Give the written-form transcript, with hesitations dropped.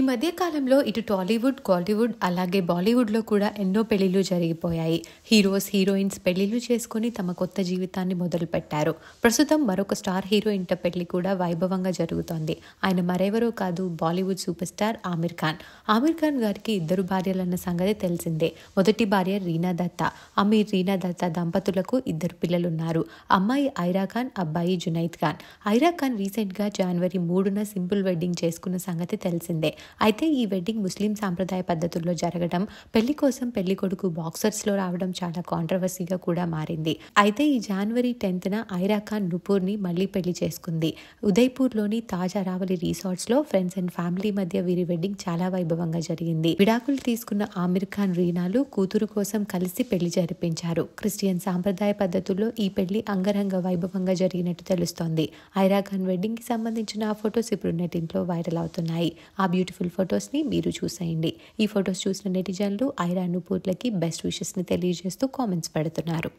మధ్య కాలంలో ఇటు టాలీవుడ్, కాలీవుడ్ అలాగే బాలీవుడ్‌లో కూడా ఎన్నో పెళ్లిళ్లు జరిగిపోయాయి. హీరోస్, హీరోయిన్స్ పెళ్లిళ్లు చేసుకొని తమ కొత్త జీవితాన్ని మొదలుపెట్టారు. ప్రస్తుతం మరొక స్టార్ హీరో ఇంట పెళ్లి కూడా వైభవంగా జరుగుతోంది. ఆయన మరెవరో కాదు, బాలీవుడ్ సూపర్ స్టార్ ఆమిర్ ఖాన్. ఆమిర్ ఖాన్ గారికి ఇద్దరు భార్యలన్న సంగతి తెలిసిందే. మొదటి భార్య రీనా దత్త. అమీర్, రీనా దత్త దంపతులకు ఇద్దరు పిల్లలున్నారు. అమ్మాయి ఐరా ఖాన్, అబ్బాయి జునైద్ ఖాన్. ఐరా ఖాన్ రీసెంట్‌గా జనవరి 3న సింపుల్ వెడ్డింగ్ చేసుకున్న సంగతి తెలిసిందే. అయితే ఈ వెడ్డింగ్ ముస్లిం సాంప్రదాయ పద్ధతుల్లో జరగడం, పెళ్లి కోసం పెళ్లి కొడుకు బాక్సర్స్‌లో రావడం చాలా కాంట్రవర్సీగా కూడా మారింది. అయితే ఈ జనవరి 10న ఐరా ఖాన్ నుపూర్‌ని మళ్లీ పెళ్లి చేసుకుంది. ఉదయ్‌పూర్‌లోని తాజ్ అరావళి రిసార్ట్స్‌లో ఫ్రెండ్స్ అండ్ ఫ్యామిలీ మధ్య వీరి వెడ్డింగ్ చాలా వైభవంగా జరిగింది. విడాకులు తీసుకున్న ఆమిర్ ఖాన్, రీనాలు కూతురు కోసం కలిసి పెళ్లి జరిపించారు. క్రిస్టియన్ సాంప్రదాయ పద్ధతుల్లో ఈ పెళ్లి అంగరంగ వైభవంగా జరిగినట్టు తెలుస్తోంది. ఐరా ఖాన్ వెడ్డింగ్ కి సంబంధించిన ఆ ఫొటోస్ ఇప్పుడు నెట్టింట్లో వైరల్ అవుతున్నాయి. ఆ బ్యూటిఫుల్ ఫొటోస్ని మీరు చూసేయండి. ఈ ఫొటోస్ చూసిన నెటిజన్లు ఐరా, నుపూర్లకి బెస్ట్ విషెస్ని తెలియజేస్తూ కామెంట్స్ పెడుతున్నారు.